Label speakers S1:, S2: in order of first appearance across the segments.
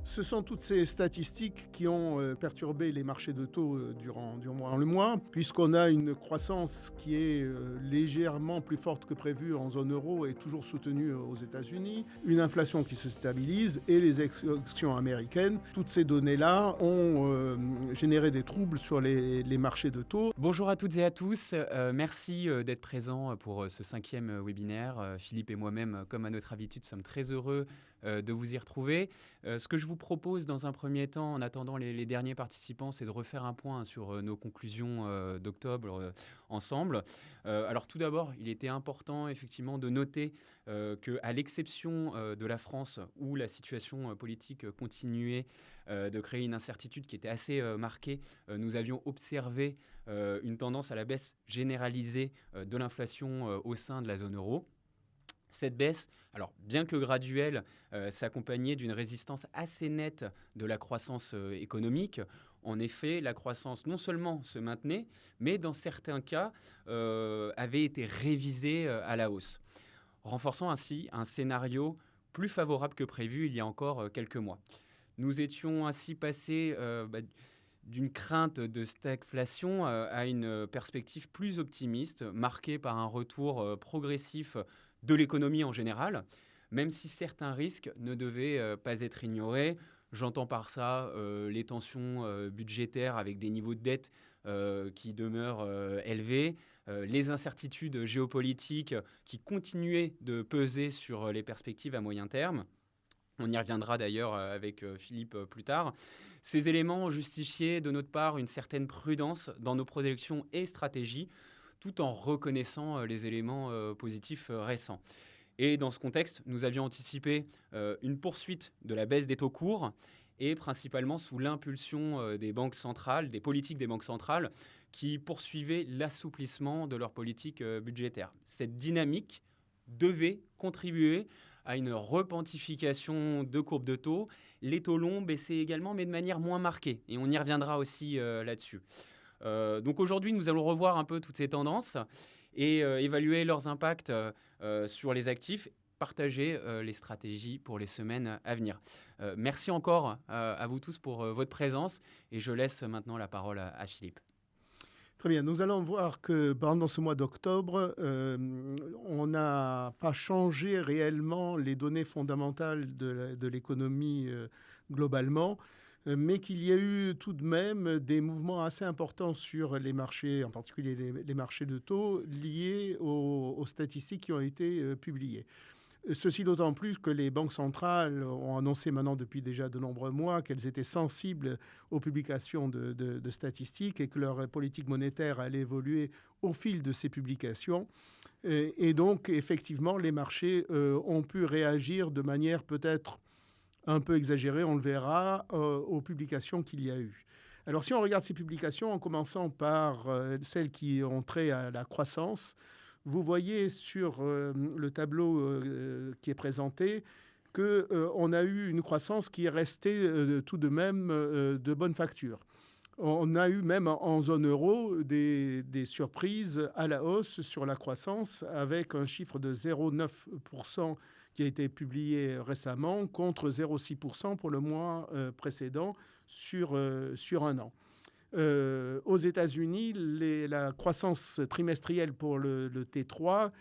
S1: Ce sont toutes ces statistiques qui ont perturbé les marchés de taux durant le mois, puisqu'on a une croissance qui est légèrement plus forte que prévu en zone euro et toujours soutenue aux États-Unis, une inflation qui se stabilise et les élections américaines. Toutes ces données-là ont généré des troubles sur les marchés de taux.
S2: Bonjour à toutes et à tous, merci d'être présents pour ce 5e webinaire. Philippe et moi-même, comme à notre habitude, sommes très heureux de vous y retrouver. Ce que je vous propose dans un premier temps, en attendant les derniers participants, c'est de refaire un point sur nos conclusions d'octobre ensemble. Alors tout d'abord, il était important effectivement de noter qu'à l'exception de la France, où la situation politique continuait de créer une incertitude qui était assez marquée, nous avions observé une tendance à la baisse généralisée de l'inflation au sein de la zone euro. Cette baisse, alors bien que graduelle, s'accompagnait d'une résistance assez nette de la croissance économique. En effet, la croissance non seulement se maintenait, mais dans certains cas avait été révisée à la hausse, renforçant ainsi un scénario plus favorable que prévu il y a encore quelques mois. Nous étions ainsi passés d'une crainte de stagflation à une perspective plus optimiste, marquée par un retour progressif de l'économie en général, même si certains risques ne devaient pas être ignorés. J'entends par ça les tensions budgétaires avec des niveaux de dette qui demeurent élevés, les incertitudes géopolitiques qui continuaient de peser sur les perspectives à moyen terme. On y reviendra d'ailleurs avec Philippe plus tard. Ces éléments ont justifié de notre part une certaine prudence dans nos projections et stratégies, tout en reconnaissant les éléments positifs récents. Et dans ce contexte, nous avions anticipé une poursuite de la baisse des taux courts et principalement sous l'impulsion des banques centrales, des politiques des banques centrales qui poursuivaient l'assouplissement de leur politique budgétaire. Cette dynamique devait contribuer à une repentification de courbes de taux. Les taux longs baissaient également, mais de manière moins marquée. Et on y reviendra aussi là-dessus. Donc aujourd'hui, nous allons revoir un peu toutes ces tendances et évaluer leurs impacts sur les actifs, partager les stratégies pour les semaines à venir. Merci encore à vous tous pour votre présence et je laisse maintenant la parole à Philippe.
S1: Très bien, nous allons voir que pendant ce mois d'octobre, on n'a pas changé réellement les données fondamentales de l'économie globalement, mais qu'il y a eu tout de même des mouvements assez importants sur les marchés, en particulier les marchés de taux, liés aux statistiques qui ont été publiées. Ceci d'autant plus que les banques centrales ont annoncé maintenant depuis déjà de nombreux mois qu'elles étaient sensibles aux publications de statistiques et que leur politique monétaire allait évoluer au fil de ces publications. Et donc, effectivement, les marchés ont pu réagir de manière peut-être un peu exagérée, on le verra, aux publications qu'il y a eu. Alors, si on regarde ces publications, en commençant par celles qui ont trait à la croissance, vous voyez sur le tableau qui est présenté qu'on a eu une croissance qui est restée tout de même de bonne facture. On a eu même en zone euro des surprises à la hausse sur la croissance avec un chiffre de 0,9% qui a été publié récemment contre 0,6% pour le mois précédent sur un an. Aux États-Unis, la croissance trimestrielle pour le T3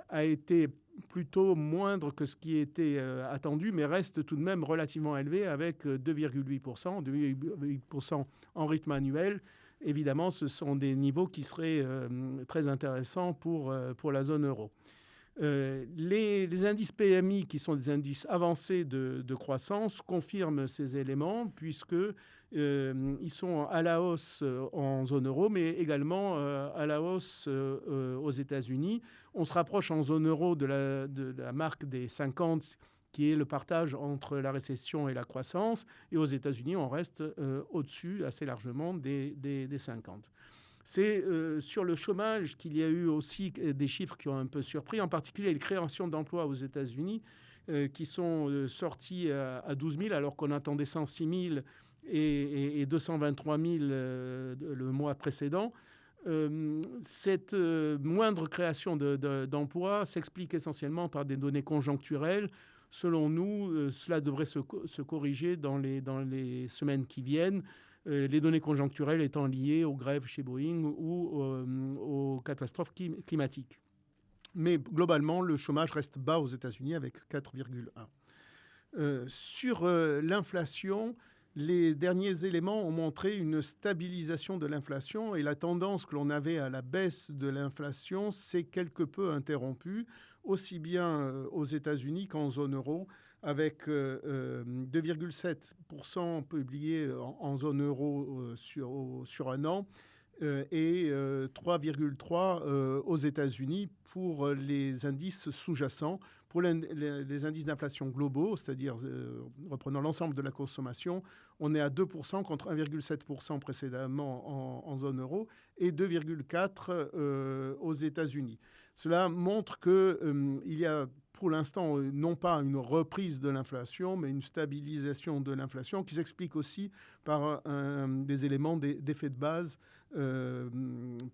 S1: a été plutôt moindre que ce qui était attendu, mais reste tout de même relativement élevée avec 2,8% en rythme annuel. Évidemment, ce sont des niveaux qui seraient très intéressants pour la zone euro. Les indices PMI, qui sont des indices avancés de croissance, confirment ces éléments puisqu'ils sont à la hausse en zone euro, mais également à la hausse aux États-Unis. On se rapproche en zone euro de la marque des 50, qui est le partage entre la récession et la croissance. Et aux États-Unis, on reste au-dessus assez largement des 50. C'est sur le chômage qu'il y a eu aussi des chiffres qui ont un peu surpris, en particulier les créations d'emplois aux États-Unis qui sont sortis à 12 000 alors qu'on attendait 106 000 et 223 000 le mois précédent. Cette moindre création d'emplois s'explique essentiellement par des données conjoncturelles, selon nous, cela devrait se corriger dans les semaines qui viennent, les données conjoncturelles étant liées aux grèves chez Boeing ou aux catastrophes climatiques. Mais globalement, le chômage reste bas aux États-Unis avec 4,1. Sur l'inflation, les derniers éléments ont montré une stabilisation de l'inflation et la tendance que l'on avait à la baisse de l'inflation s'est quelque peu interrompue, aussi bien aux États-Unis qu'en zone euro, avec 2,7% publiés en zone euro sur un an et 3,3% aux États-Unis pour les indices sous-jacents. Pour les indices d'inflation globaux, c'est-à-dire reprenant l'ensemble de la consommation, on est à 2% contre 1,7% précédemment en zone euro et 2,4% aux États-Unis. Cela montre qu'il y a pour l'instant non pas une reprise de l'inflation, mais une stabilisation de l'inflation qui s'explique aussi par des éléments d'effet de base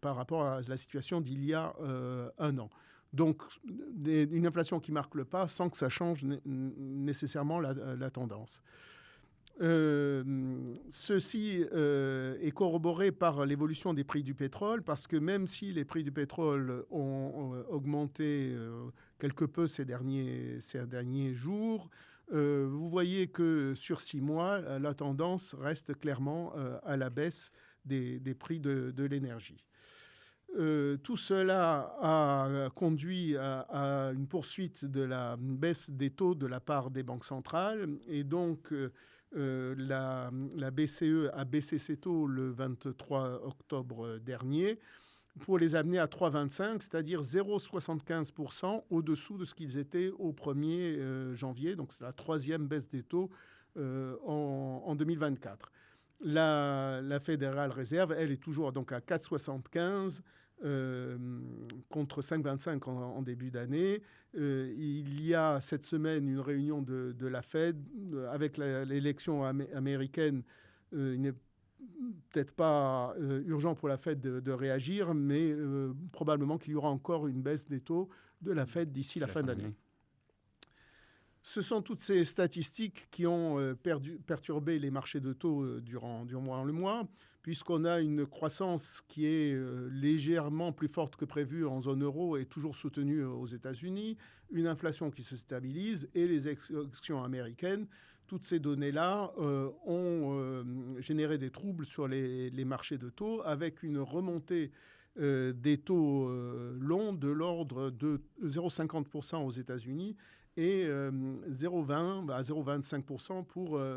S1: par rapport à la situation d'il y a un an. Donc, une inflation qui marque le pas sans que ça change nécessairement la tendance. Ceci est corroboré par l'évolution des prix du pétrole, parce que même si les prix du pétrole ont augmenté quelque peu ces derniers jours, vous voyez que sur 6 mois, la tendance reste clairement à la baisse des prix de l'énergie. Tout cela a conduit à une poursuite de la baisse des taux de la part des banques centrales. Et donc, la BCE a baissé ses taux le 23 octobre dernier pour les amener à 3,25, c'est-à-dire 0,75% au-dessous de ce qu'ils étaient au 1er janvier. Donc, c'est la troisième baisse des taux en 2024. La Fédérale Réserve, elle, est toujours donc à 4,75 contre 5,25 en début d'année. Il y a cette semaine une réunion de la Fed avec l'élection américaine. Il n'est peut-être pas urgent pour la Fed de réagir, mais probablement qu'il y aura encore une baisse des taux de la Fed d'ici la fin d'année. Ce sont toutes ces statistiques qui ont perturbé les marchés de taux durant le mois, puisqu'on a une croissance qui est légèrement plus forte que prévu en zone euro et toujours soutenue aux États-Unis, une inflation qui se stabilise et les élections américaines. Toutes ces données-là ont généré des troubles sur les marchés de taux, avec une remontée des taux longs de l'ordre de 0,50% aux États-Unis et 0,20 à 0,25%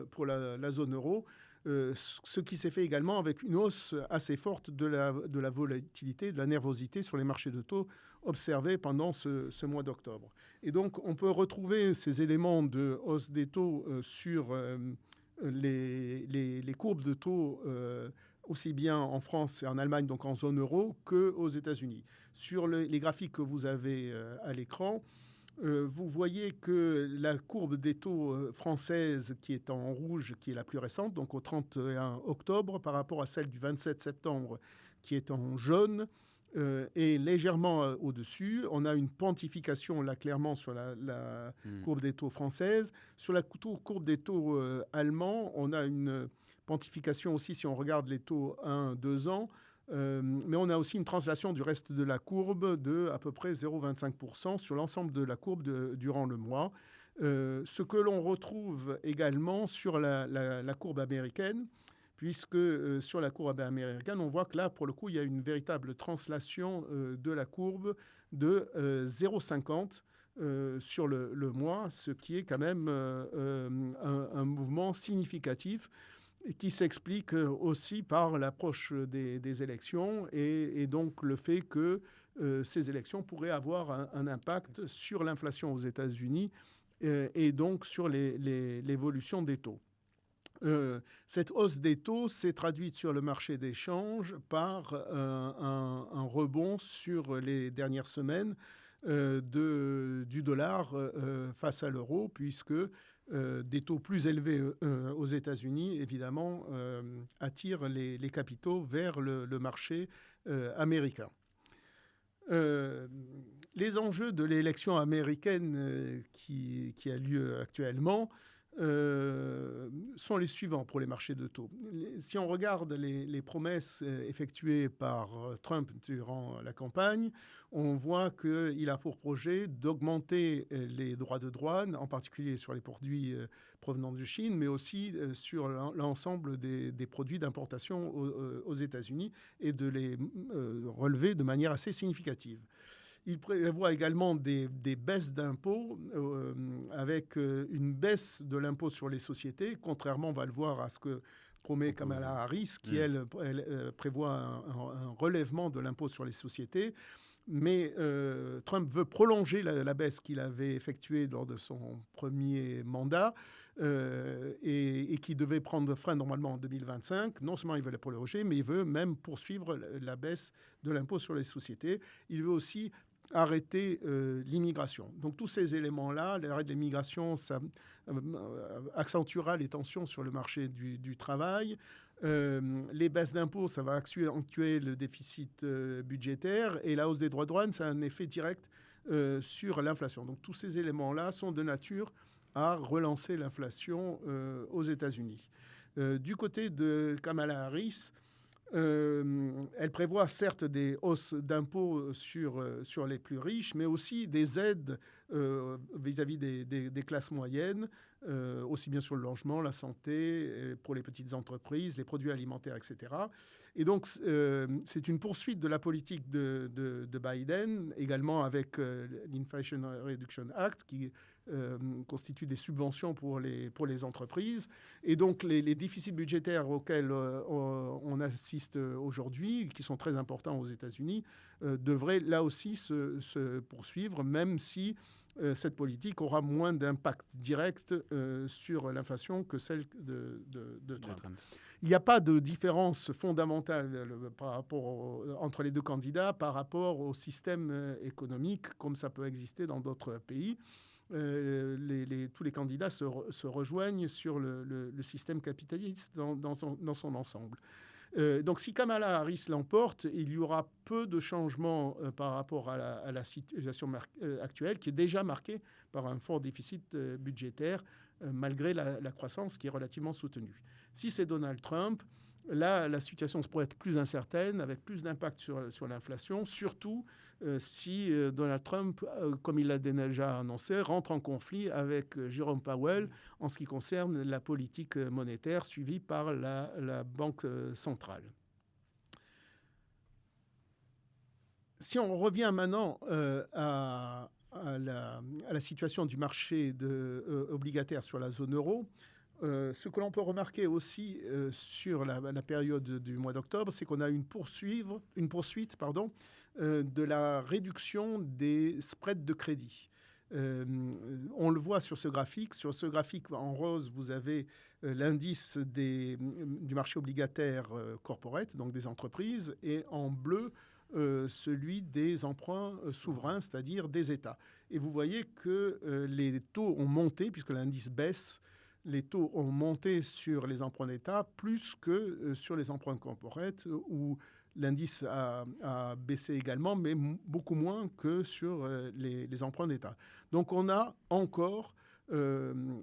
S1: pour la zone euro, ce qui s'est fait également avec une hausse assez forte de la volatilité, de la nervosité sur les marchés de taux observés pendant ce mois d'octobre. Et donc, on peut retrouver ces éléments de hausse des taux sur les courbes de taux aussi bien en France et en Allemagne, donc en zone euro, qu'aux États-Unis. Sur les graphiques que vous avez à l'écran, vous voyez que la courbe des taux française qui est en rouge, qui est la plus récente, donc au 31 octobre, par rapport à celle du 27 septembre qui est en jaune, est légèrement au-dessus. On a une pontification là clairement sur la courbe des taux française. Sur la courbe des taux allemands, on a une pontification aussi si on regarde les taux 1-2 ans. Mais on a aussi une translation du reste de la courbe de à peu près 0,25% sur l'ensemble de la courbe durant le mois. Ce que l'on retrouve également sur la courbe américaine, puisque sur la courbe américaine, on voit que là, pour le coup, il y a une véritable translation de la courbe de 0,50 sur le mois, ce qui est quand même un mouvement significatif, et qui s'explique aussi par l'approche des élections et donc le fait que ces élections pourraient avoir un impact sur l'inflation aux États-Unis et donc sur l'évolution des taux. Cette hausse des taux s'est traduite sur le marché des changes par un rebond sur les dernières semaines du dollar face à l'euro, puisque des taux plus élevés aux États-Unis, évidemment, attirent les capitaux vers le marché américain. Euh, les enjeux de l'élection américaine qui a lieu actuellement sont les suivants pour les marchés de taux. Si on regarde les promesses effectuées par Trump durant la campagne, on voit qu'il a pour projet d'augmenter les droits de douane, en particulier sur les produits provenant de Chine, mais aussi sur l'ensemble des produits d'importation aux États-Unis et de les relever de manière assez significative. Il prévoit également des baisses d'impôts avec une baisse de l'impôt sur les sociétés, contrairement, on va le voir, à ce que promet Kamala Harris, qui, elle prévoit un relèvement de l'impôt sur les sociétés. Mais Trump veut prolonger la baisse qu'il avait effectuée lors de son premier mandat et qui devait prendre fin normalement en 2025. Non seulement il veut la prolonger, mais il veut même poursuivre la baisse de l'impôt sur les sociétés. Il veut aussi arrêter l'immigration. Donc tous ces éléments-là, l'arrêt de l'immigration, ça accentuera les tensions sur le marché du travail. Les baisses d'impôts, ça va accentuer le déficit budgétaire, et la hausse des droits de douane, ça a un effet direct sur l'inflation. Donc tous ces éléments-là sont de nature à relancer l'inflation aux États-Unis. Du côté de Kamala Harris, elle prévoit certes des hausses d'impôts sur les plus riches, mais aussi des aides vis-à-vis des classes moyennes, aussi bien sur le logement, la santé, pour les petites entreprises, les produits alimentaires, etc. Et donc, c'est une poursuite de la politique de Biden, également avec l'Inflation Reduction Act, qui constitue des subventions pour les entreprises. Et donc, les déficits budgétaires auxquels on assiste aujourd'hui, qui sont très importants aux États-Unis, devraient là aussi se poursuivre, même si cette politique aura moins d'impact direct sur l'inflation que celle de Trump. Il n'y a pas de différence fondamentale entre les deux candidats par rapport au système économique, comme ça peut exister dans d'autres pays. Tous les candidats se rejoignent sur le système capitaliste dans son ensemble. Donc si Kamala Harris l'emporte, il y aura peu de changements par rapport à la situation actuelle, qui est déjà marquée par un fort déficit budgétaire, malgré la croissance qui est relativement soutenue. Si c'est Donald Trump, là, la situation pourrait être plus incertaine, avec plus d'impact sur l'inflation, surtout si Donald Trump, comme il l'a déjà annoncé, rentre en conflit avec Jérôme Powell en ce qui concerne la politique monétaire suivie par la Banque centrale. Si on revient maintenant à la situation du marché obligataire sur la zone euro, ce que l'on peut remarquer aussi sur la période du mois d'octobre, c'est qu'on a une poursuite de la réduction des spreads de crédit. On le voit sur ce graphique. Sur ce graphique, en rose, vous avez l'indice du marché obligataire corporate, donc des entreprises, et en bleu, celui des emprunts souverains, c'est-à-dire des États. Et vous voyez que les taux ont monté, puisque l'indice baisse. Les taux ont monté sur les emprunts d'État plus que sur les emprunts corporate, où l'indice a baissé également, mais beaucoup moins que sur les emprunts d'État. Donc on a encore,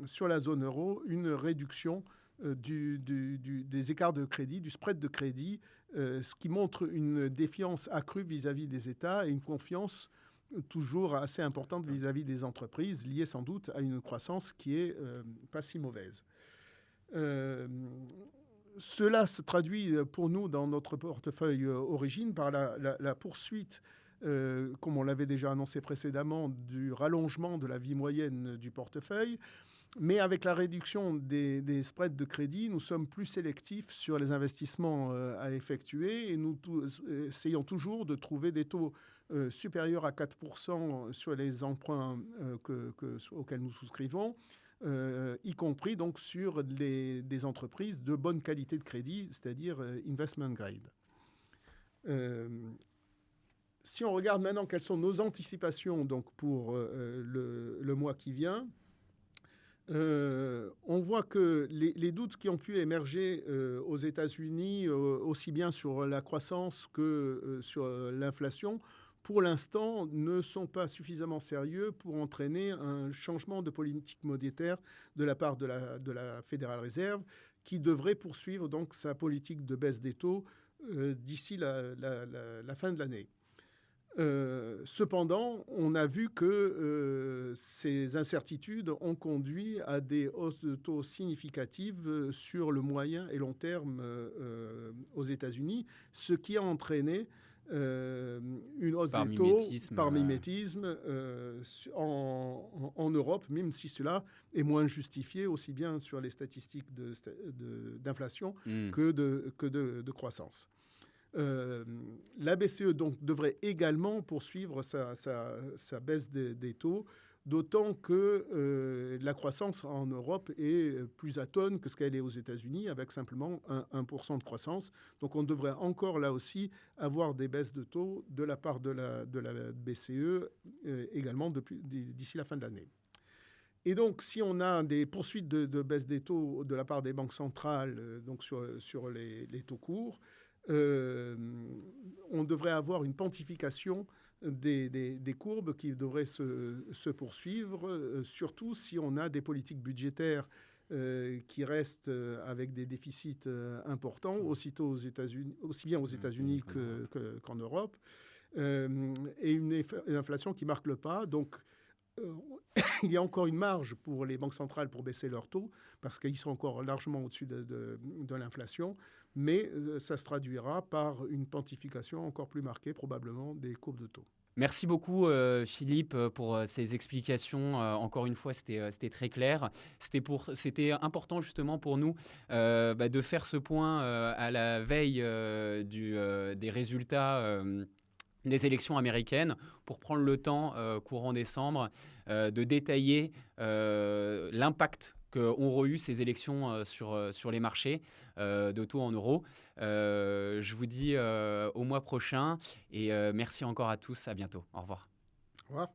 S1: sur la zone euro, une réduction des écarts de crédit, du spread de crédit, ce qui montre une défiance accrue vis-à-vis des États et une confiance toujours assez importante vis-à-vis des entreprises, liée sans doute à une croissance qui est pas si mauvaise. Cela se traduit pour nous dans notre portefeuille origine par la poursuite, comme on l'avait déjà annoncé précédemment, du rallongement de la vie moyenne du portefeuille. Mais avec la réduction des spreads de crédit, nous sommes plus sélectifs sur les investissements à effectuer et nous essayons toujours de trouver des taux supérieurs à 4% sur les emprunts auxquels nous souscrivons, y compris donc sur des entreprises de bonne qualité de crédit, c'est-à-dire investment grade. Si on regarde maintenant quelles sont nos anticipations donc, pour le mois qui vient, on voit que les doutes qui ont pu émerger aux États-Unis, aussi bien sur la croissance que sur l'inflation, pour l'instant, ne sont pas suffisamment sérieux pour entraîner un changement de politique monétaire de la part de la Fédérale Réserve, qui devrait poursuivre donc sa politique de baisse des taux d'ici la fin de l'année. Cependant, on a vu que ces incertitudes ont conduit à des hausses de taux significatives sur le moyen et long terme aux États-Unis, ce qui a entraîné une hausse des taux par mimétisme en Europe, même si cela est moins justifié aussi bien sur les statistiques d'inflation que de croissance. La BCE donc devrait également poursuivre sa baisse des taux, d'autant que la croissance en Europe est plus atone que ce qu'elle est aux États-Unis, avec simplement 1% de croissance. Donc on devrait encore là aussi avoir des baisses de taux de la part de la BCE également d'ici la fin de l'année. Et donc, si on a des poursuites de baisse des taux de la part des banques centrales donc sur les taux courts, on devrait avoir une pontification des courbes qui devraient se poursuivre, surtout si on a des politiques budgétaires qui restent avec des déficits importants, aussi bien aux États-Unis qu'en Europe, et une inflation qui marque le pas. Donc, il y a encore une marge pour les banques centrales pour baisser leurs taux, parce qu'ils sont encore largement au-dessus de l'inflation, mais ça se traduira par une pontification encore plus marquée probablement des courbes de taux.
S2: Merci beaucoup Philippe pour ces explications. Encore une fois, c'était très clair. C'était important justement pour nous de faire ce point à la veille des résultats des élections américaines, pour prendre le temps, courant décembre, de détailler l'impact qu'ont eu ces élections sur les marchés de taux en euros. Je vous dis au mois prochain et merci encore à tous. À bientôt. Au revoir.
S1: Au revoir.